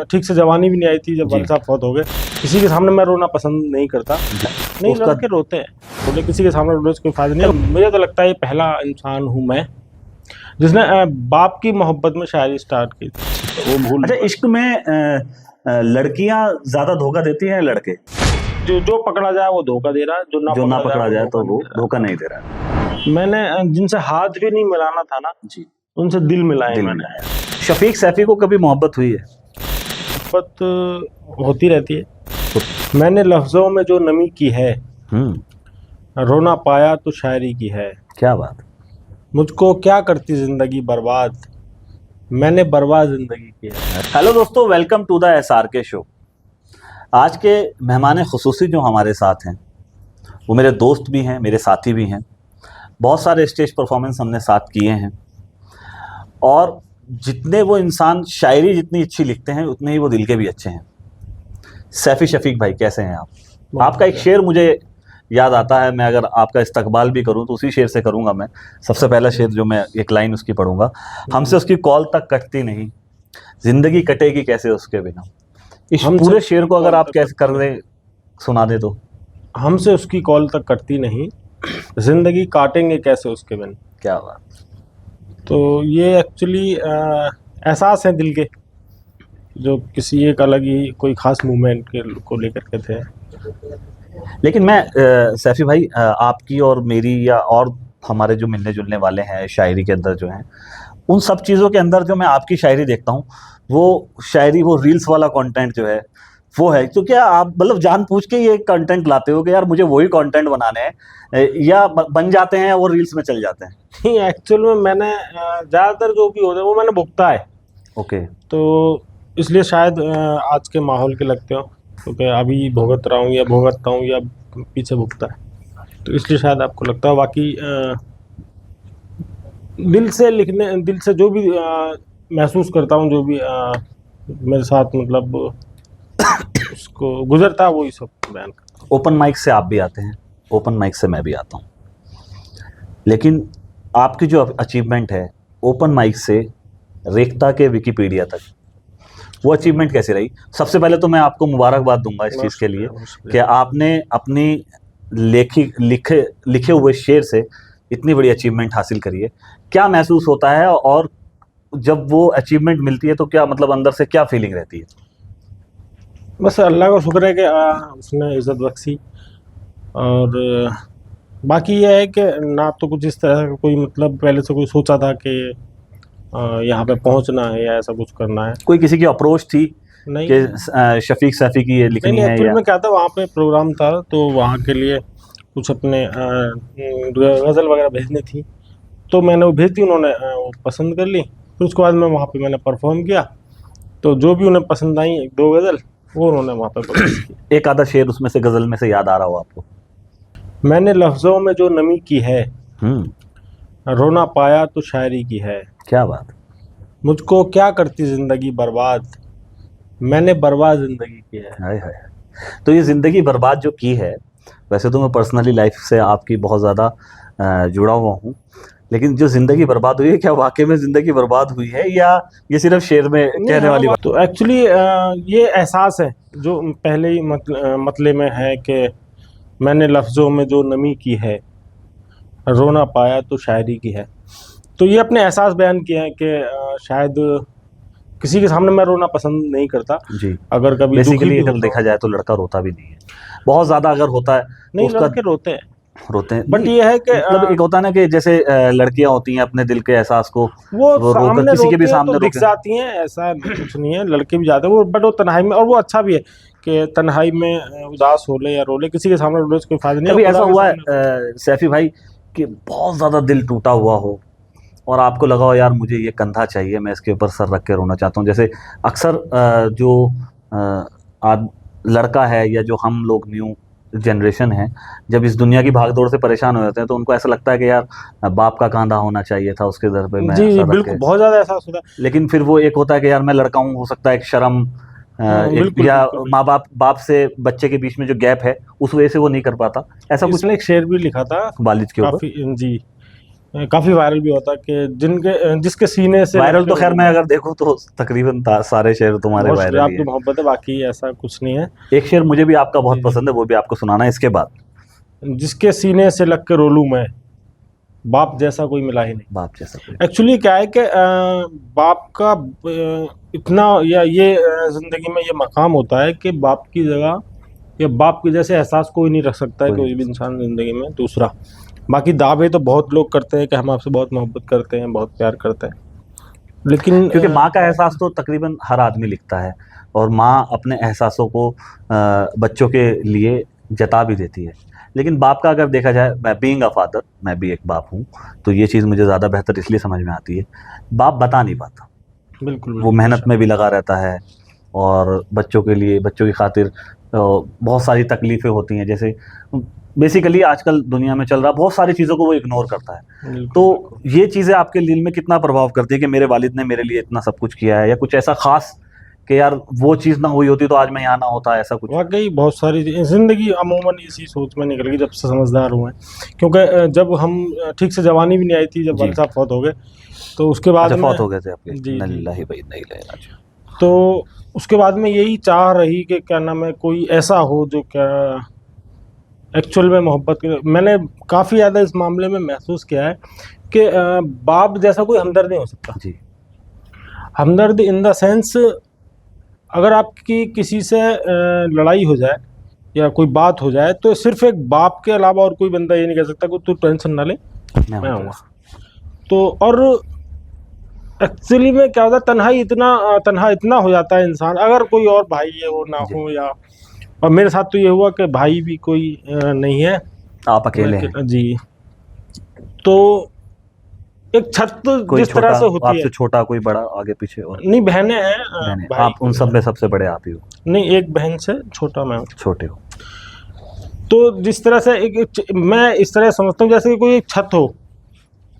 ठीक से जवानी भी नहीं आई थी जब वाले साहब फौत हो गए। किसी के सामने मैं रोना पसंद नहीं करता। नहीं, लड़के रोते हैं, बोले किसी के सामने रोने से कोई फायदा नहीं। मुझे तो लगता है ये पहला इंसान हूँ मैं जिसने बाप की मोहब्बत में शायरी स्टार्ट की थी। वो भूल। अच्छा, इश्क में लड़कियां ज्यादा धोखा देती हैं लड़के? जो पकड़ा जाए वो धोखा दे रहा है, जो ना पकड़ा जाए तो वो धोखा नहीं दे रहा। मैंने जिनसे हाथ भी नहीं मिलाना था ना जी, उनसे दिल मिलाए मैंने। शफीक सैफी को कभी मोहब्बत हुई है? मोहब्बत होती रहती है। मैंने लफ्जों में जो नमी की है, रोना पाया तो शायरी की है। क्या बात। मुझको क्या करती जिंदगी बर्बाद, मैंने बर्बाद जिंदगी की है। हेलो दोस्तों, welcome to the SRK show. आज के मेहमान खुसूसी जो हमारे साथ हैं वो मेरे दोस्त भी हैं, मेरे साथी भी हैं। बहुत सारे स्टेज परफॉर्मेंस हमने साथ किए हैं और जितने वो इंसान शायरी जितनी अच्छी लिखते हैं उतने ही वो दिल के भी अच्छे हैं। सैफी शफीक भाई, कैसे हैं आप? आपका एक शेर मुझे याद आता है, मैं अगर आपका इस्तकबाल भी करूं तो उसी शेर से करूंगा। मैं सबसे पहला शेर जो मैं एक लाइन उसकी पढ़ूंगा, हमसे उसकी कॉल तक कटती नहीं, जिंदगी कटेगी कैसे उसके बिना। इस पूरे शेर को अगर आप कैसे कर दे, सुना दे तो। हमसे उसकी कॉल तक कटती नहीं, जिंदगी काटेंगे कैसे उसके बिन। क्या बात। तो ये एक्चुअली एहसास है दिल के, जो किसी एक अलग ही कोई खास मूवमेंट के को लेकर के थे। लेकिन मैं सैफी भाई, आपकी और मेरी या और हमारे जो मिलने जुलने वाले हैं शायरी के अंदर जो हैं, उन सब चीज़ों के अंदर जो मैं आपकी शायरी देखता हूँ वो शायरी, वो रील्स वाला कंटेंट जो है वो है। तो क्या आप मतलब जानबूझ के ये कंटेंट लाते हो कि यार मुझे वही कंटेंट बनाने हैं, या बन जाते हैं वो रील्स में चल जाते हैं? नहीं, एक्चुअल में मैंने ज़्यादातर जो भी होता है वो मैंने भुगता है। ओके। तो इसलिए शायद आज के माहौल के लगते हो, क्योंकि अभी भुगत रहा हूँ या भुगतता हूँ या पीछे भुगता है, तो इसलिए शायद आपको लगता है। बाकी दिल से लिखने, दिल से जो भी महसूस करता हूँ, जो भी मेरे साथ मतलब उसको गुजरता है, वही सब बयान करता हूँ। ओपन माइक से आप भी आते हैं, ओपन माइक से मैं भी आता हूँ, लेकिन आपकी जो अचीवमेंट है ओपन माइक से रेखता के विकिपीडिया तक, वो अचीवमेंट कैसी रही? सबसे पहले तो मैं आपको मुबारकबाद दूंगा इस चीज़ के लिए कि आपने अपनी लिखे हुए शेर से इतनी बड़ी अचीवमेंट हासिल करी है। क्या महसूस होता है और जब वो अचीवमेंट मिलती है तो क्या मतलब अंदर से क्या फीलिंग रहती है? बस अल्लाह का शुक्र है कि उसने इज़्ज़त बख्शी। और बाकी यह है कि ना तो कुछ इस तरह का कोई मतलब पहले से कोई सोचा था कि यहाँ पे पहुँचना है या ऐसा कुछ करना है। कोई किसी की अप्रोच थी नहीं कि शफीक सैफी की ये लिखनी है? एक्चुअली में क्या था, वहाँ पे प्रोग्राम था तो वहाँ के लिए कुछ अपने गज़ल वगैरह भेजनी थी, तो मैंने वो भेज दी। उन्होंने वो पसंद कर ली। फिर उसके बाद में वहाँ पे मैंने परफॉर्म किया, तो जो भी उन्हें पसंद आई एक दो गज़ल वो उन्होंने वहाँ पे परफॉर्म की। एक आधा शेर उसमें से गज़ल में से याद आ रहा हो आपको? मैंने लफ्ज़ों में जो नमी की है, रोना पाया तो शायरी की है। क्या बात। मुझको क्या करती जिंदगी बर्बाद, मैंने बर्बाद जिंदगी की है। हाय हाय। तो ये ज़िंदगी बर्बाद जो की है, वैसे तो मैं पर्सनली लाइफ से आपकी बहुत ज़्यादा जुड़ा हुआ हूँ, लेकिन जो ज़िंदगी बर्बाद हुई है, क्या वाकई में ज़िंदगी बर्बाद हुई है या ये सिर्फ शेर में कहने वाली बात? तो एक्चुअली ये एहसास है जो पहले ही मतले में है कि मैंने लफ्ज़ों में जो नमी की है, रोना पाया तो शायरी की है। तो ये अपने एहसास बयान किए हैं कि शायद किसी के सामने मैं रोना पसंद नहीं करता। जी। अगर कभी बेसिकली अगर देखा जाए तो लड़का रोता भी नहीं है, बहुत ज़्यादा अगर होता है नहीं, तो लड़के रोते हैं। बट ये है कि मतलब एक होता है ना कि जैसे लड़कियां होती हैं अपने दिल के एहसास को वो रोकर किसी के भी सामने दिख जाती हैं, ऐसा कुछ नहीं है। लड़के भी जाते हैं वो, बट वो तन्हाई में, और वो अच्छा भी है कि तन्हाई में उदास हो ले या रो ले, किसी के सामने रोने से कोई फायदा नहीं। कभी ऐसा हुआ है सैफी भाई कि बहुत ज़्यादा दिल टूटा हुआ हो और आपको लगा हो यार मुझे ये कंधा चाहिए, मैं इसके ऊपर सर रख के रोना चाहता हूँ? जैसे अक्सर जो लड़का है या जो हम लोग न्यू जनरेशन है, जब इस दुनिया की भागदौड़ से परेशान हो जाते हैं तो उनको ऐसा लगता है कि यार बाप का कंधा होना चाहिए था उसके दर पे, मैं जी बिल्कुल, बहुत ज़्यादा एहसास होता है। लेकिन फिर वो एक होता है कि यार मैं लड़का हूँ, हो सकता है एक शर्म या माँ बाप से बच्चे के बीच में जो गैप है उस वजह से वो नहीं कर पाता। ऐसा कुछ एक शेर भी लिखा था वालिद के ऊपर। जी, काफी वायरल भी होता है कि जिसके सीने से वायरल तो खैर मैं अगर देखूं तो तकरीबन सारे शेर तुम्हारे बहुत वायरल ही आपकी है। मोहब्बत है, बाकी ऐसा कुछ नहीं है। एक शेर मुझे भी आपका बहुत जी, जी। पसंद है, वो भी आपको सुनाना है इसके बाद। जिसके सीने से लग के रोलूं मैं, बाप जैसा कोई मिला ही नहीं। बाप जैसा कोई। एक्चुअली क्या है कि बाप का इतना या ये जिंदगी में ये मकाम होता है कि बाप की जगह या बाप के जैसे एहसास कोई नहीं रख सकता है कोई कोई नहीं भी इंसान जिंदगी में दूसरा। बाकी दावे तो बहुत लोग करते हैं कि हम आपसे बहुत मोहब्बत करते हैं, बहुत प्यार करते हैं, लेकिन क्योंकि माँ का एहसास तो तकरीबन हर आदमी लिखता है, और माँ अपने एहसासों को बच्चों के लिए जता भी देती है। लेकिन बाप का अगर देखा जाए, मैं बीइंग अ फादर, मैं भी एक बाप हूँ, तो ये चीज़ मुझे ज़्यादा बेहतर इसलिए समझ में आती है। बाप बता नहीं पाता, बिल्कुल वो मेहनत में भी लगा रहता है, और बच्चों के लिए, बच्चों की खातिर बहुत सारी तकलीफ़ें होती हैं। जैसे बेसिकली आजकल दुनिया में चल रहा बहुत सारी चीज़ों को वो इग्नोर करता है। बिल्कुल। तो ये चीज़ें आपके दिल में कितना प्रभाव करती है कि मेरे वालिद ने मेरे लिए इतना सब कुछ किया है, या कुछ ऐसा खास कि यार वो चीज़ ना हुई होती तो आज मैं यहाँ ना होता, ऐसा कुछ? वाकई बहुत सारी जिंदगी अमूमन इसी सोच में निकल गई जब से समझदार हुए हैं। क्योंकि जब हम ठीक से जवानी भी नहीं आई थी, जब जी। वालिद साहब फौत हो गए, तो उसके बाद अच्छा, में फौत हो गए थे आपके? जी, इन्ना जी। लिल्लाहि व इन्ना इलैहि राजिऊन। तो उसके बाद में यही चाह रही कि क्या नाम है, कोई ऐसा हो जो क्या एक्चुअल में मोहब्बत करे। मैंने काफ़ी ज़्यादा इस मामले में महसूस किया है कि बाप जैसा कोई हमदर्द नहीं हो सकता। जी। हमदर्द इन द सेंस, अगर आपकी किसी से लड़ाई हो जाए या कोई बात हो जाए, तो सिर्फ एक बाप के अलावा और कोई बंदा ये नहीं कह सकता कि तू टेंशन ना ले, मैं आऊँगा। तो और एक्चुअली में क्या होता है, तन्हा इतना हो जाता है इंसान, अगर कोई और भाई है वो ना जी। हो, या और मेरे साथ तो ये हुआ कि भाई भी कोई नहीं है, आप अकेले हैं? जी। तो एक छत कोई जिस तरह छोटा, से होती है, आपसे छोटा, कोई बड़ा, आगे पीछे? और नहीं बहनें हैं, बहनें? भाई आप उन सब में सबसे बड़े आप ही हो? नहीं, एक बहन से छोटा मैं हूँ। छोटे हो। तो जिस तरह से मैं इस तरह समझता हूँ जैसे कि कोई एक छत हो,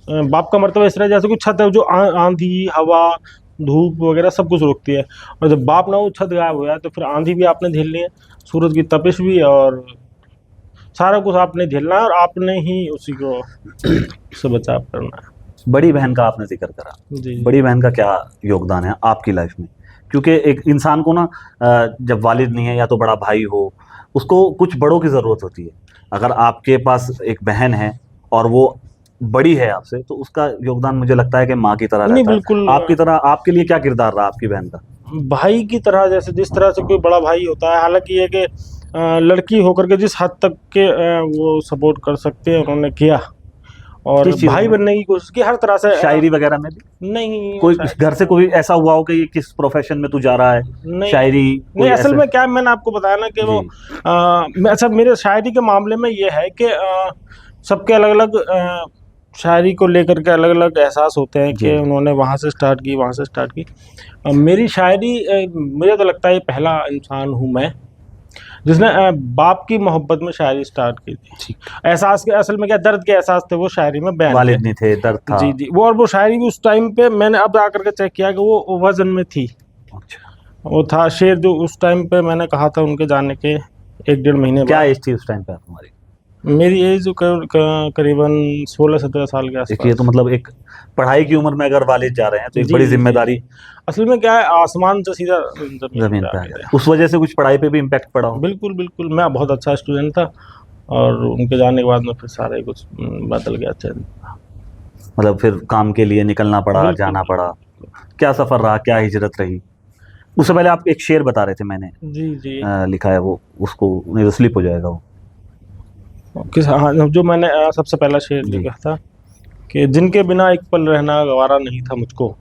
बाप का मर्तबा इस तरह जैसे कोई छत है जो आंधी, हवा, धूप वगैरह सब कुछ रोकती है। और जब बाप ना हो, छत गायब हो जाए, तो फिर आंधी भी आपने झेलनी है, सूरज की तपिश भी, और सारा कुछ आपने झेलना है, और आपने ही उसी को से बचाव करना है। बड़ी बहन का आपने जिक्र करा, जी। बड़ी बहन का क्या योगदान है आपकी लाइफ में? क्योंकि एक इंसान को ना जब वालिद नहीं है या तो बड़ा भाई हो, उसको कुछ बड़ों की ज़रूरत होती है। अगर आपके पास एक बहन है और वो बड़ी है आपसे, तो उसका योगदान मुझे लगता है कि माँ की तरह नहीं, रहता है। बिल्कुल। आपकी तरह, आपके लिए क्या किरदार रहा आपकी बहन का? भाई की तरह, जैसे जिस तरह से कोई बड़ा भाई होता है, हालांकि ये कि लड़की होकर के जिस हद तक के वो सपोर्ट कर सकते हैं उन्होंने किया, और किस चीज़ भाई में? बनने की कोशिश की हर तरह से। शायरी वगैरह में भी? नहीं, कोई घर से कोई ऐसा हुआ हो कि ये किस प्रोफेशन में तू जा रहा है? नहीं, शायरी? नहीं, असल ऐसे? में क्या है, मैंने आपको बताया ना कि वो अच्छा, मेरे शायरी के मामले में ये है कि सबके अलग अलग शायरी को लेकर के अलग अलग एहसास होते हैं कि जी। उन्होंने वहाँ से स्टार्ट की, वहाँ से स्टार्ट की। मेरी शायरी, मुझे तो लगता है ये पहला इंसान हूँ मैं जिसने बाप की मोहब्बत में शायरी स्टार्ट की थी। एहसास के, असल में क्या दर्द के एहसास थे वो शायरी में बयान वालिद किए। नहीं थे, दर्द था। जी, जी। वो, और वो शायरी भी उस टाइम पे मैंने अब आकर के चेक किया कि वो वजन में थी। अच्छा। वो था शेर जो उस टाइम पे मैंने कहा था उनके जाने के 1-1.5 महीने क्या बाद। एज थी उस टाइम पे आप तुम्हारी? मेरी एज करीबन 16-17 साल के देखिए, आसपास। तो मतलब एक पढ़ाई की उम्र में अगर वालिद जा रहे हैं तो एक जी, बड़ी जी, जी। जिम्मेदारी असल में क्या है, आसमान से सीधा जमीन पे पे आ आ गया। गया। उस वजह से कुछ पढ़ाई पे भी इम्पैक्ट पड़ा हो? बिल्कुल, बिल्कुल। मैं बहुत अच्छा स्टूडेंट था, और उनके जाने के बाद में फिर सारा ही कुछ बदल गया। मतलब फिर काम के लिए निकलना पड़ा, बिल्कुल, जाना पड़ा? क्या सफ़र रहा, क्या हिजरत रही? उससे पहले आप एक शेर बता रहे थे, मैंने जी, जी। लिखा है, वो उसको नहीं तो स्लिप हो जाएगा वो। हाँ, जो मैंने सबसे पहला शेर जी। लिखा था कि जिनके बिना एक पल रहना गवारा नहीं था मुझको,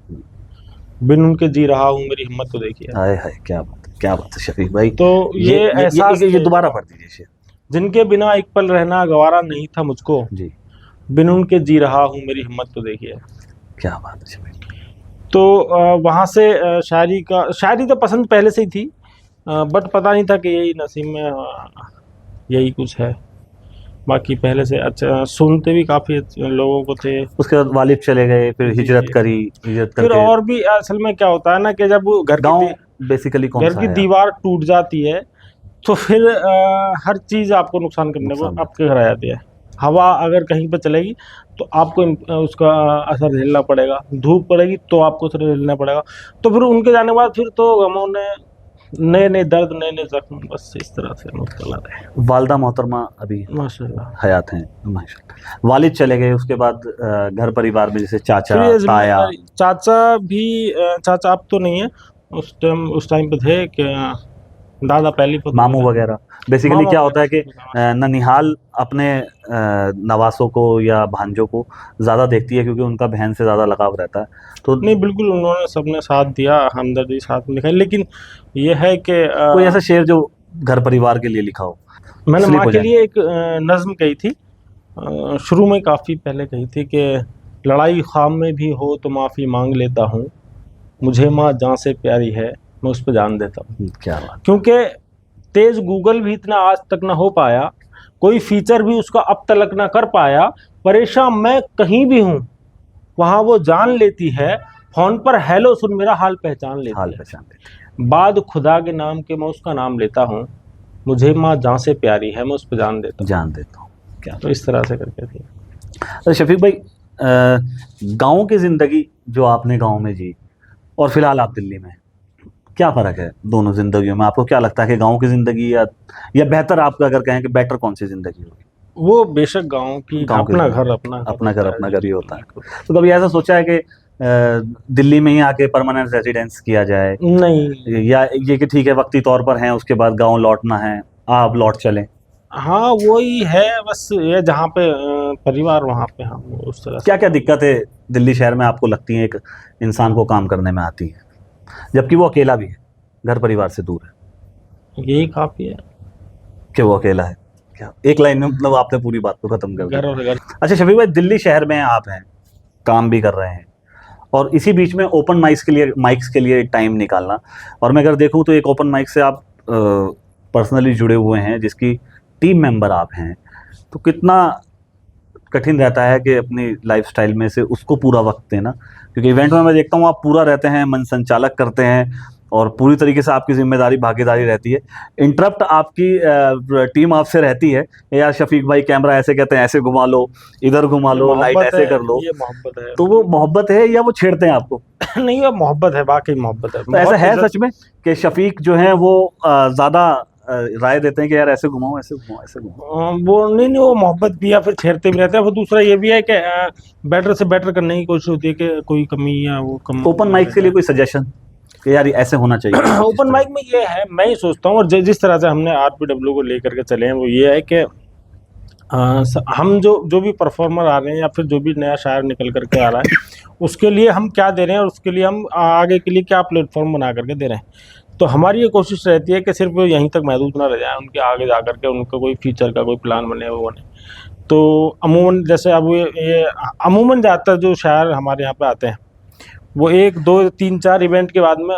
बिन उनके जी रहा हूँ, मेरी हिम्मत तो देखिए। हाय हाय, क्या बात है, क्या बात है शफीक भाई। तो ये एहसास ये दोबारा पढ़ दीजिए शेर। जिनके बिना एक पल रहना गवारा नहीं था मुझको, जी। बिन उनके जी रहा हूँ, मेरी हिम्मत तो देखिए। क्या बात है शफीक। तो वहाँ से शायरी तो पसंद पहले से ही थी, बट पता नहीं था कि यही नसीब में यही कुछ है। बाकी पहले से अच्छा सुनते भी काफ़ी लोगों को थे। उसके बाद वालिद चले गए, फिर जी, हिजरत जी। करी, हिजरत फिर करके और भी असल में क्या होता है ना कि जब गांव बेसिकली कौन घर सा की है? दीवार टूट जाती है, तो फिर हर चीज़ आपको नुकसान करने को नुकसान आपके घर आ जाती है। हवा अगर कहीं पर चलेगी तो आपको उसका असर झेलना पड़ेगा, धूप पड़ेगी तो आपको असर झेलना पड़ेगा। तो फिर उनके जाने के बाद फिर तो गमों ने नए नए दर्द, नए नए जख्म, बस इस तरह से मुब्तला रहे। वालदा मोहतरमा अभी माशाल्लाह। हयात हैं माशाल्लाह। वालिद चले गए, उसके बाद घर परिवार में जैसे फिर चाचा ये ताया। जिम्मेदारी, चाचा भी चाचा अब तो नहीं है, उस टाइम पे थे कि दादा पहली पर मामू वगैरह। बेसिकली मामा क्या होता है कि वगैरह। ननिहाल अपने नवासों को या भांजों को ज़्यादा देखती है क्योंकि उनका बहन से ज़्यादा लगाव रहता है। तो नहीं बिल्कुल, उन्होंने सबने साथ दिया, हमदर्दी साथ में दिखाई। लेकिन ये है कि कोई ऐसा शेर जो घर परिवार के लिए लिखा हो? मैंने स्लिप माँ हो के जाए। लिए एक नज्म कही थी, शुरू में काफ़ी पहले कही थी कि लड़ाई ख़ाम में भी हो तो माफ़ी मांग लेता हूँ, मुझे माँ जान से प्यारी है, मैं उस पर जान देता हूँ। क्या बात। क्योंकि तेज़ गूगल भी इतना आज तक ना हो पाया, कोई फीचर भी उसका अब तक ना कर पाया, परेशान मैं कहीं भी हूँ वहाँ वो जान लेती है, फ़ोन पर हेलो सुन मेरा हाल पहचान लेती हाल है, पहचान लेती बाद खुदा के नाम के मैं उसका नाम लेता हूँ, मुझे माँ जान से प्यारी है, मैं उस पर जान देता है, हूँ। जान देता हूँ। क्या तो इस तरह से करके थी। तो शफीक भाई, गांव की ज़िंदगी जो आपने गांव में जी और फिलहाल आप दिल्ली में हैं, क्या फ़र्क है दोनों ज़िंदगियों में? आपको क्या लगता है कि गांव की ज़िंदगी या बेहतर, आपका अगर कहें कि बेटर कौन सी ज़िंदगी होगी? वो बेशक गांव की, गांव की अपना ज़िंदगी, घर अपना घर अपना घर होता अपना है। घर ही होता है। बिल्कुल। तो कभी ऐसा सोचा है कि दिल्ली में ही आके परमानेंट रेजिडेंस किया जाए, नहीं, या ये कि ठीक है वक्ती तौर पर हैं, उसके बाद गांव लौटना है, आप लौट चलें? हाँ वही है, बस ये जहाँ पे परिवार वहाँ पे हम उस तरह क्या से। क्या दिक्कतें दिल्ली शहर में आपको लगती हैं एक इंसान को काम करने में आती है, जबकि वो अकेला भी है, घर परिवार से दूर है, यही काफ़ी है, कि वो अकेला है? क्या एक लाइन में मतलब आपने पूरी बात को खत्म कर घर दिया। और घर। अच्छा शफीक भाई, दिल्ली शहर में आप हैं, काम भी कर रहे हैं, और इसी बीच में ओपन माइक्स के लिए टाइम निकालना, और मैं अगर देखूं तो एक ओपन माइक से आप पर्सनली जुड़े हुए हैं, जिसकी टीम मेंबर आप हैं, तो कितना कठिन रहता है कि अपनी लाइफस्टाइल में से उसको पूरा वक्त देना, क्योंकि इवेंट में मैं देखता हूँ आप पूरा रहते हैं, मन संचालक करते हैं, और पूरी तरीके से आपकी जिम्मेदारी भागीदारी रहती है। इंटरप्ट आपकी टीम आपसे रहती है, यार शफीक भाई कैमरा ऐसे कहते हैं, ऐसे घुमा लो, इधर घुमा ये लो, लाइट मोहब्बत ऐसे है, कर लो। ये मोहब्बत है। तो वो मोहब्बत है या वो छेड़ते हैं आपको? नहीं, ये मोहब्बत है, वाकई मोहब्बत है, तो ऐसा बहुत है इज्जत। सच में कि शफीक जो है वो ज्यादा राय देते हैं कि यार ऐसे घुमाओ, ऐसे घुमाओ, ऐसे घुमाओ? वो नहीं, वो मोहब्बत भी या फिर छेड़ते भी रहते हैं। वो दूसरा ये भी है कि बेटर से बेटर करने की कोशिश होती है कि कोई कमी या वो कम ओपन ना माइक रह के लिए जाए। कोई सजेशन कि यार ये ऐसे होना चाहिए, इस ओपन तरह? माइक में ये है, मैं ही सोचता हूँ, और जिस तरह से हमने आरपीडब्ल्यू को लेकर के चले हैं वो ये है कि हम जो जो भी परफॉर्मर आ रहे हैं या फिर जो भी नया शायर निकल करके आ रहा है, उसके लिए हम क्या दे रहे हैं और उसके लिए हम आगे के लिए क्या प्लेटफॉर्म बना करके दे रहे हैं। तो हमारी ये कोशिश रहती है कि सिर्फ वो यहीं तक महदूद ना रह जाए, उनके आगे जा करके उनका कोई फीचर का कोई प्लान बने, वो बने। तो अमूमन जैसे अब ये अमूमन ज़्यादातर जो शायर हमारे यहाँ पे आते हैं, वो 1 2 3 4 इवेंट के बाद में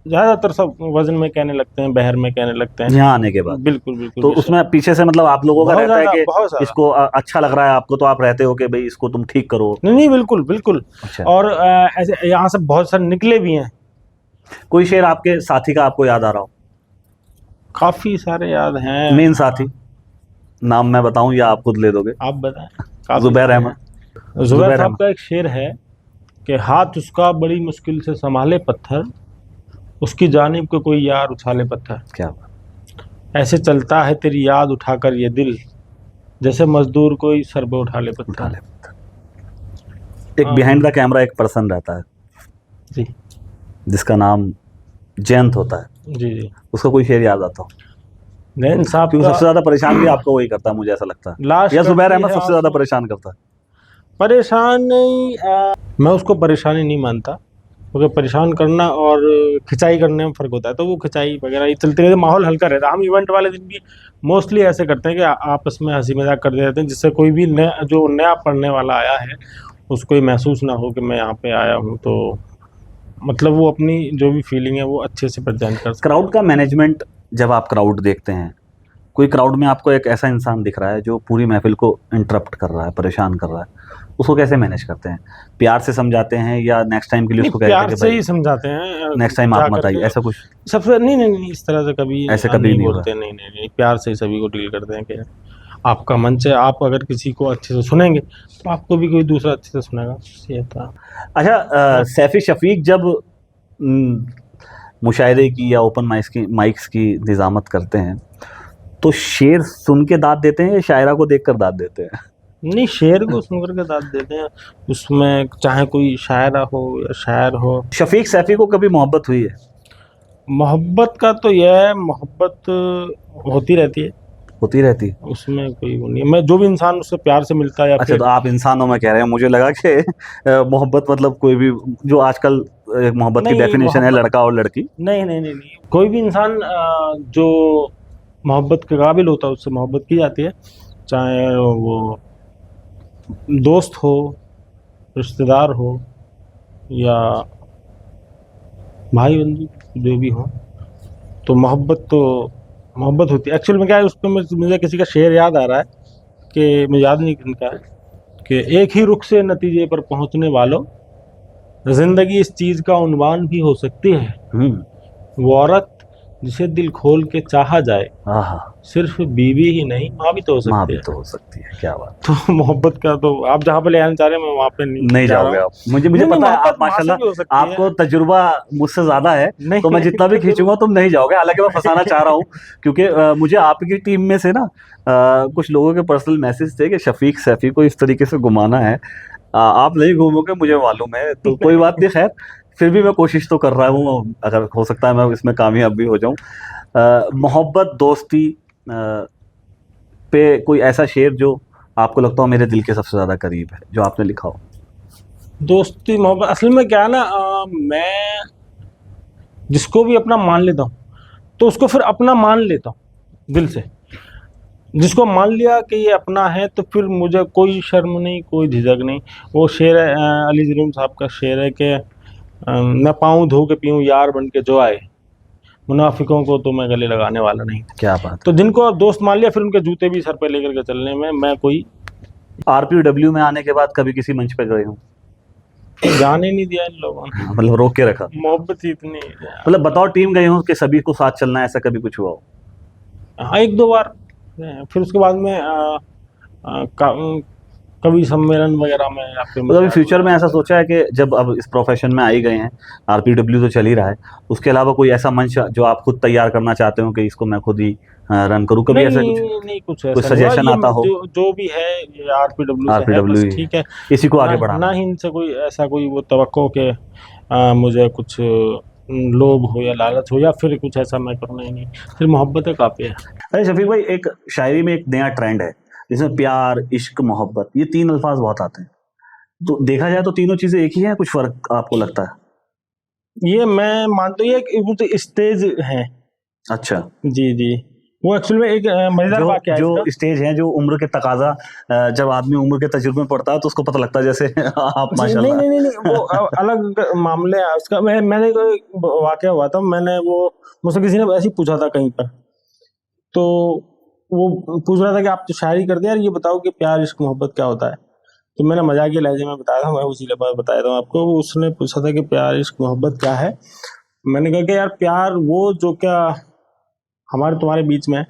ज़्यादातर सब वज़न में कहने लगते हैं, बहर में कहने लगते हैं। यहाँ आने के बाद? बिल्कुल बिल्कुल तो बेशक। उसमें पीछे से मतलब आप लोगों का बहुत रहता है ज़्यादा, कि बहुत ज़्यादा। इसको अच्छा लग रहा है आपको, तो आप रहते हो कि भाई इसको तुम ठीक करो? नहीं नहीं, बिल्कुल बिल्कुल। अच्छा। और ऐसे यहाँ से बहुत सारे निकले भी हैं, कोई शेर आपके साथी का आपको याद आ रहा हो? काफ़ी सारे याद हैं। मेन साथी, नाम मैं बताऊं या आप खुद ले दोगे? आप बताएं। काफ़ी जुबैर सारे अहमद। हैं। जुबैर जुबैर साहब अहमद। का एक शेर है कि हाथ उसका बड़ी मुश्किल से संभाले पत्थर, उसकी जानिब को कोई यार उछाले पत्थर, क्या बात। ऐसे चलता है तेरी याद उठाकर ये दिल, जैसे मजदूर कोई सर पे उठा ले उठा पत्थर। ले। एक बिहाइंड द कैमरा एक पर्सन रहता है जी जिसका नाम जयंत होता है, जी जी। उसका कोई शेर याद आता हो? नैन साहब क्योंकि का सबसे ज्यादा परेशान भी आपको वही करता है, मुझे ऐसा लगता है, लाश या जुबैर करती अहमद है सबसे ज्यादा आंसू। परेशान करता है? परेशान नहीं, मैं उसको परेशानी नहीं मानता, क्योंकि परेशान करना और खिंचाई करने में फ़र्क होता है। तो वो खिंचाई वगैरह ये चलते रहते, माहौल हल्का रहता है। हम इवेंट वाले दिन भी मोस्टली ऐसे करते हैं कि आपस में हंसी मजाक कर देते हैं, जिससे कोई भी नया जो नया पढ़ने वाला आया है उसको ये महसूस ना हो कि मैं यहाँ पे आया हूँ। तो मतलब वो अपनी जो भी फीलिंग है वो अच्छे से प्रेजेंट कर सकता क्राउड का मैनेजमेंट, जब आप क्राउड देखते हैं, कोई क्राउड में आपको एक ऐसा इंसान दिख रहा है जो पूरी महफिल को इंटरप्ट कर रहा है, परेशान कर रहा है, उसको कैसे मैनेज करते हैं? प्यार से समझाते हैं या नेक्स्ट टाइम के लिए नहीं, उसको कहते हैं प्यार कि से ही भाई समझाते हैं नेक्स्ट टाइम आप जा मत आइए, करके। ऐसा कुछ? सबसे नहीं नहीं नहीं, इस तरह से कभी ऐसे कभी नहीं नहीं हुआ? बोलते, नहीं नहीं नहीं, प्यार से ही सभी को डील करते हैं कि आपका मंच है, आप अगर किसी को अच्छे से सुनेंगे तो आपको भी कोई दूसरा अच्छे से सुनेगा। ये था। अच्छा, सैफी शफीक जब मुशायरे की या ओपन माइक्स की निज़ामत करते हैं तो शेर सुन के दाद देते हैं या शायरा को देखकर दाद देते हैं? नहीं, शेर को सुनकर के दाद देते हैं, उसमें चाहे कोई शायरा हो या शायर हो। शफीक सैफी को कभी मोहब्बत हुई है? मोहब्बत का तो यह है, मोहब्बत होती रहती है, होती रहती है। उसमें कोई वो नहीं है। मैं जो भी इंसान उससे प्यार से मिलता है या अच्छा, फिर तो आप इंसानों में कह रहे हैं, मुझे लगा कि मोहब्बत मतलब कोई भी, जो आजकल मोहब्बत की नहीं, डेफिनेशन है लड़का और लड़की। नहीं नहीं नहीं नहीं, कोई भी इंसान जो मोहब्बत के काबिल होता है उससे मोहब्बत की जाती है, चाहे वो दोस्त हो, रिश्तेदार हो या भाई बंधु, जो भी हो, तो मोहब्बत होती है। एक्चुअल में क्या है, उस पर मुझे किसी का शेर याद आ रहा है कि मुझे याद नहीं किनका है, कि एक ही रुख से नतीजे पर पहुंचने वालों, जिंदगी इस चीज का उन्वान भी हो सकती है। वो औरत जिसे दिल खोल के चाहा जाए, हाँ, सिर्फ बीवी ही नहीं, माँ भी तो हो माँ सकती भी है। तो हो सकती है। क्या बात। तो मोहब्बत का तो आप जहाँ पे ले आना चाह रहे हैं, मैं वहाँ पे नहीं जा जाओगे रहा हूँ। आप, मुझे नहीं, पता है, मोहब्बत आप माँ से माशाल्लाह भी हो सकती है। आपको तजुर्बा मुझसे ज्यादा है, नहीं, तो मैं जितना भी खींचूंगा तुम नहीं जाओगे। हालांकि मैं फंसाना चाह रहा हूँ, क्योंकि मुझे आपकी टीम में से ना कुछ लोगों के पर्सनल मैसेज थे कि शफीक सैफी को इस तरीके से घुमाना है। आप नहीं घूमोगे मुझे मालूम है, तो कोई बात नहीं। खैर, फिर भी मैं कोशिश तो कर रहा हूँ, अगर हो सकता है मैं इसमें कामयाब भी हो जाऊं। मोहब्बत, दोस्ती पे कोई ऐसा शेर जो आपको लगता हो मेरे दिल के सबसे ज्यादा करीब है, जो आपने लिखा हो? दोस्ती मोहब्बत असल में क्या है ना, मैं जिसको भी अपना मान लेता हूँ तो उसको फिर अपना मान लेता हूँ दिल से। जिसको मान लिया कि ये अपना है तो फिर मुझे कोई शर्म नहीं, कोई झिझक नहीं। वो शेर है, अली जरूम साहब का शेर है कि मैं पाँव धो के पीऊँ यार बन के जो आए, मुनाफिकों को तो मैं गले लगाने वाला नहीं। क्या बात। तो जिनको आप दोस्त मान लिया, फिर उनके जूते भी सर पे लेकर के चलने में मैं कोई RPW में आने के बाद कभी किसी मंच पे गए हो? जाने नहीं दिया इन लोगों ने, मतलब रोक के रखा? मोहब्बत ही इतनी। मतलब बताओ, टीम गए हो कि सभी को साथ चलना है, ऐसा कभी कुछ हुआ हो? हाँ, एक दो बार। फिर उसके बाद में कवि सम्मेलन वगैरह में या फिर मतलब अभी फ्यूचर में ऐसा सोचा है कि जब अब इस प्रोफेशन में आ ही गए हैं, RPW तो चल ही रहा है, उसके अलावा कोई ऐसा मंच जो आप खुद तैयार करना चाहते हो कि इसको मैं खुद ही रन करूं, कभी ऐसा कुछ? नहीं, कुछ कोई ऐसा नहीं हुआ। सजेशन ये आता हो? जो भी है ये RPW से है, RPW बस ही है, ठीक है। इसी को आगे ना बढ़ाना ही इनसे कोई ऐसा कोई वो तवक्को के मुझे कुछ लोभ हो या लालच हो या फिर कुछ ऐसा मैं करना ही नहीं, फिर मोहब्बत है काफ़ी है। अरे शफीक भाई, एक शायरी में एक नया ट्रेंड है जिसमें प्यार, इश्क, मोहब्बत, ये तीन अल्फाज बहुत आते हैं। तो देखा जाए तो तीनों चीजें एक ही हैं, कुछ फर्क आपको लगता है? ये मैं मानता हूँ, ये कुछ स्टेज है। अच्छा। जी जी, वो एक्चुअल में एक मजेदार जो वाकया है जो इसका। स्टेज है, जो उम्र के तकाजा, जब आदमी उम्र के तजुर्बे में पड़ता है तो उसको पता लगता है, जैसे आप जी, नहीं माशाल्लाह। नहीं नहीं नहीं, वो अलग मामले है उसका। मैंने कोई वाकया हुआ था, मैंने वो मुझसे किसी ने ऐसे ही पूछा था कहीं पर, तो वो पूछ रहा था कि आप तो शायरी करते हैं यार, ये बताओ कि प्यार इश्क मोहब्बत क्या होता है। तो मैंने मजाकिया लहजे में बताया था, मैं उसी लफ्ज़ बताया था आपको। उसने पूछा था कि प्यार इश्क मोहब्बत क्या है। मैंने कहा कि यार प्यार वो जो क्या हमारे तुम्हारे बीच में है,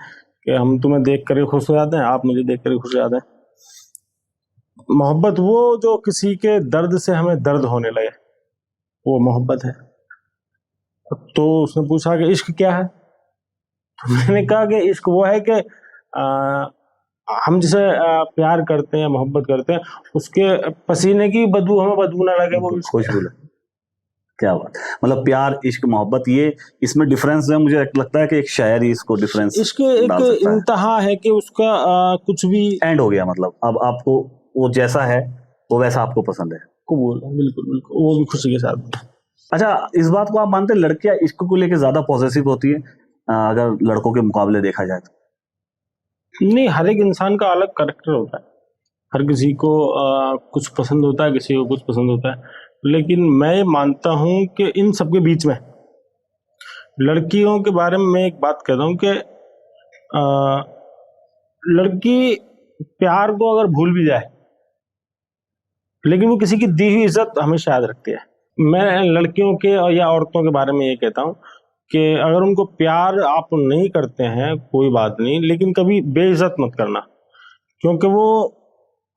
कि हम तुम्हें देख कर खुश हो जाते हैं, आप मुझे देख कर खुश हो जाते हैं। मोहब्बत वो जो किसी के दर्द से हमें दर्द होने लगे, वो मोहब्बत है। तो उसने पूछा कि इश्क क्या है। तो मैंने कहा कि इश्क वो है कि हम जिसे प्यार करते हैं, मोहब्बत करते हैं, उसके पसीने की बदबू हमें बदबू ना लगे, वो इश्क है। खुशबू लगे। क्या बात। मतलब प्यार, इश्क, मोहब्बत, ये इसमें डिफरेंस जो है, मुझे लगता है कि एक शायर ही इसको डिफरेंस इश्क एक डाल सकता है। इंतहा है कि उसका कुछ भी एंड हो गया, मतलब अब आपको वो जैसा है वो वैसा आपको पसंद है। कबूल है, बिल्कुल बिल्कुल, वो भी खुशी के साथ। अच्छा, इस बात को आप मानते हैं लड़कियां इश्क को लेके ज्यादा पॉजिटिव होती है, अगर लड़कों के मुकाबले देखा जाए तो? नहीं, हर एक इंसान का अलग करेक्टर होता है। हर किसी को कुछ पसंद होता है, किसी को कुछ पसंद होता है। लेकिन मैं ये मानता हूँ कि इन सबके बीच में लड़कियों के बारे में मैं एक बात कहता हूँ कि लड़की प्यार को अगर भूल भी जाए, लेकिन वो किसी की दी हुई इज्जत हमेशा याद रखती है। मैं लड़कियों के और या औरतों के बारे में ये कहता हूँ कि अगर उनको प्यार आप नहीं करते हैं कोई बात नहीं, लेकिन कभी बेइज्जत मत करना। क्योंकि वो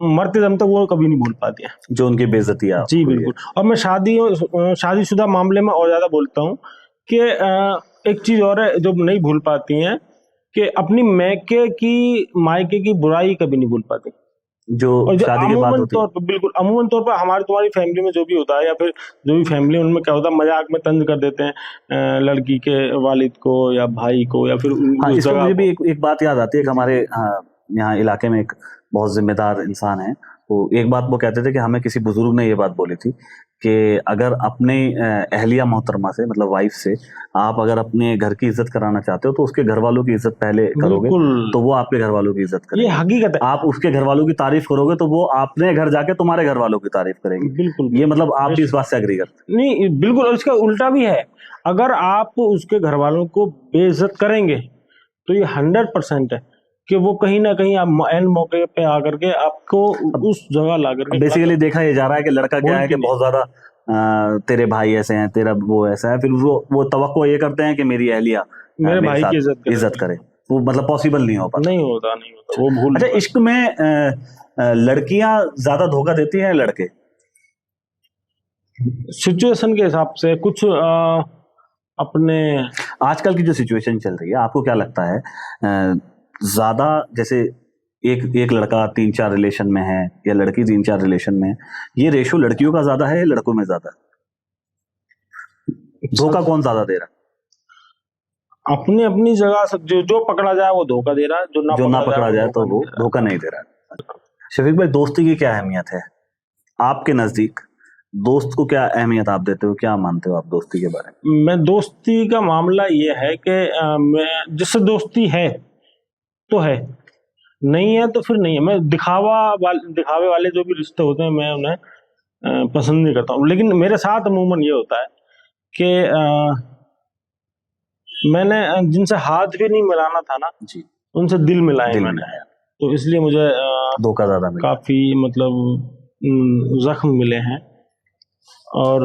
मरते दम तक वो कभी नहीं भूल पाती है। जो उनकी बेइज्जती है जी बिल्कुल। और मैं शादीशुदा मामले में और ज्यादा बोलता हूँ कि एक चीज और है जो नहीं भूल पाती हैं कि अपनी मायके की बुराई कभी नहीं भूल पाती। जो और जो शादी के बाद अमूमन होती तौर पर बिल्कुल अमूमन तौर पर हमारी तुम्हारी फैमिली में जो भी होता है या फिर जो भी फैमिली उनमें क्या होता है, मजाक में तंज कर देते हैं लड़की के वालिद को या भाई को या फिर हाँ, उस इसमें जगह मुझे भी को। एक बात याद आती है कि हमारे यहाँ इलाके में एक बहुत जिम्मेदार इंसान है। तो एक बात वो कहते थे कि हमें किसी बुजुर्ग ने ये बात बोली थी कि अगर अपने अहलिया मोहतरमा से मतलब वाइफ से आप अगर अपने घर की इज्जत कराना चाहते हो तो उसके घर वालों की इज्जत पहले करोगे बिल्कुल, तो वो आपके घर वालों की इज्जत ये करेंगे। हकीकत है। आप उसके घर वालों की तारीफ करोगे तो वो अपने घर जाके तुम्हारे घर वालों की तारीफ करेंगे। बिल्कुल ये मतलब आप भी इस बात से एग्री करते नहीं, बिल्कुल। और इसका उल्टा भी है, अगर आप उसके घर वालों को बेइज्जत करेंगे तो ये 100% है कि वो कहीं ना कहीं आप एन मौके पे आकर के आपको उस जगह ला करके बेसिकली देखा ये जा रहा है कि लड़का क्या है कि बहुत ज्यादा तेरे भाई ऐसे हैं, तेरा वो ऐसा है, फिर वो तवक्को ये करते हैं कि मेरी अहलिया मेरे मेरे भाई साथ की इज्जत करे। वो मतलब पॉसिबल नहीं हो पाता। नहीं होता वो भूल अच्छा, इश्क में लड़कियां ज्यादा धोखा देती हैं लड़के? सिचुएशन के हिसाब से कुछ अपने आजकल की जो सिचुएशन चल रही है आपको क्या लगता है ज्यादा, जैसे एक लड़का 3-4 रिलेशन में है या लड़की 3-4 रिलेशन में है, ये रेशो लड़कियों का ज्यादा है या लड़कों में ज्यादा है? धोखा कौन ज्यादा दे रहा है? अपनी अपनी जगह से जो पकड़ा जाए वो धोखा दे रहा है, जो ना पकड़ा जाए तो वो धोखा नहीं दे रहा है। शफीक भाई, दोस्ती की क्या अहमियत है आपके नजदीक? दोस्त को क्या अहमियत आप देते हो, क्या मानते हो आप दोस्ती के बारे में? मैं दोस्ती का मामला ये है कि मैं जिससे दोस्ती है तो है, नहीं है तो फिर नहीं है। मैं दिखावे वाले जो भी रिश्ते होते हैं मैं उन्हें पसंद नहीं करता हूँ। लेकिन मेरे साथ अमूमन ये होता है कि मैंने जिनसे हाथ भी नहीं मिलाना था ना जी, उनसे दिल मिलाए मैंने, तो इसलिए मुझे धोखा ज्यादा मिला। काफी मतलब जख्म मिले हैं। और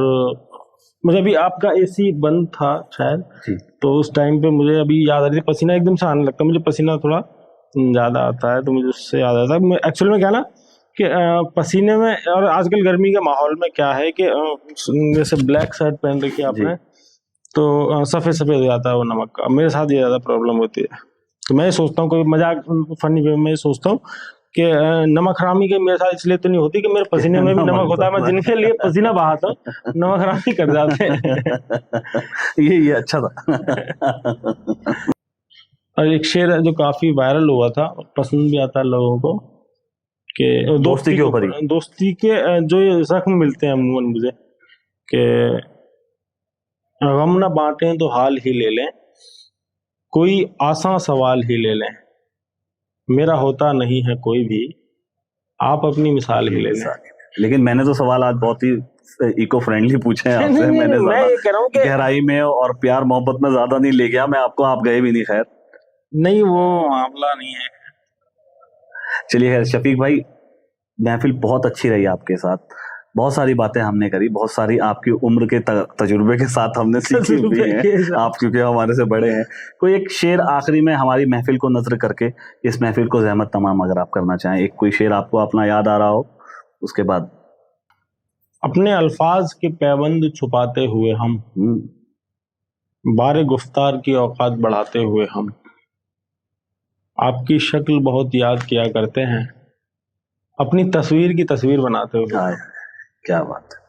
मुझे अभी आपका एसी बंद था शायद जी। तो उस टाइम पे मुझे अभी याद आ रही थी, पसीना एकदम से आने लगता है, मुझे पसीना थोड़ा ज़्यादा आता है तो मुझे उससे याद आता है। मैं एक्चुअल में क्या ना कि पसीने में, और आजकल गर्मी के माहौल में क्या है कि जैसे ब्लैक शर्ट पहन रखी है आपने तो सफ़ेद सफ़ेद हो जाता है वो नमक का। मेरे साथ ये ज़्यादा प्रॉब्लम होती है। तो मैं सोचता हूँ, कोई मजाक फनी वे में सोचता हूँ कि नमक हरामी के मेरे साथ इसलिए तो नहीं होती कि मेरे पसीने में भी नमक होता है, मैं जिनके लिए पसीना बहाता हूँ नमक हरामी कर जाते हैं। ये अच्छा था। और एक शेर है जो काफी वायरल हुआ था, पसंद भी आता है लोगों को, कि दोस्ती के ऊपर ही। दोस्ती के जो ये जख्म मिलते हैं अमूमन मुझे, कि गम न बांटें तो हाल ही ले लें, कोई आसान सवाल ही ले लें, मेरा होता नहीं है कोई भी, आप अपनी मिसाल ही ले लें। लेकिन मैंने तो सवाल आज बहुत ही इको फ्रेंडली पूछे हैं आपसे। मैंने मैं ये कह रहा हूँ कि गहराई में और प्यार मोहब्बत में ज्यादा नहीं ले गया मैं आपको, आप गए भी नहीं। खैर नहीं, वो मामला नहीं है। चलिए खैर, शफीक भाई महफिल बहुत अच्छी रही आपके साथ, बहुत सारी बातें हमने करी, बहुत सारी आपकी उम्र के तजुर्बे के साथ हमने सीखी हुई है, आप क्योंकि हमारे से बड़े हैं। कोई एक शेर आखिरी में हमारी महफिल को नजर करके इस महफिल को ज़हमत तमाम अगर आप करना चाहें, एक कोई शेर आपको अपना याद आ रहा हो उसके बाद। अपने अल्फाज के पैबंद छुपाते हुए हम, बारे गुफ्तार की औकात बढ़ाते हुए हम, आपकी शक्ल बहुत याद किया करते हैं, अपनी तस्वीर की तस्वीर बनाते हुए। क्या बात है,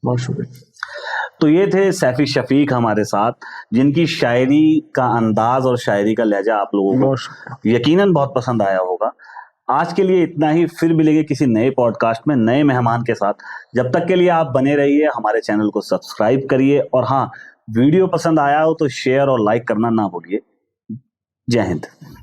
बहुत शुक्रिया। तो ये थे सैफी शफीक हमारे साथ, जिनकी शायरी का अंदाज और शायरी का लहजा आप लोगों को यकीनन बहुत पसंद आया होगा। आज के लिए इतना ही, फिर मिलेंगे किसी नए पॉडकास्ट में नए मेहमान के साथ। जब तक के लिए आप बने रहिए, हमारे चैनल को सब्सक्राइब करिए, और हाँ, वीडियो पसंद आया हो तो शेयर और लाइक करना ना भूलिए। जय हिंद।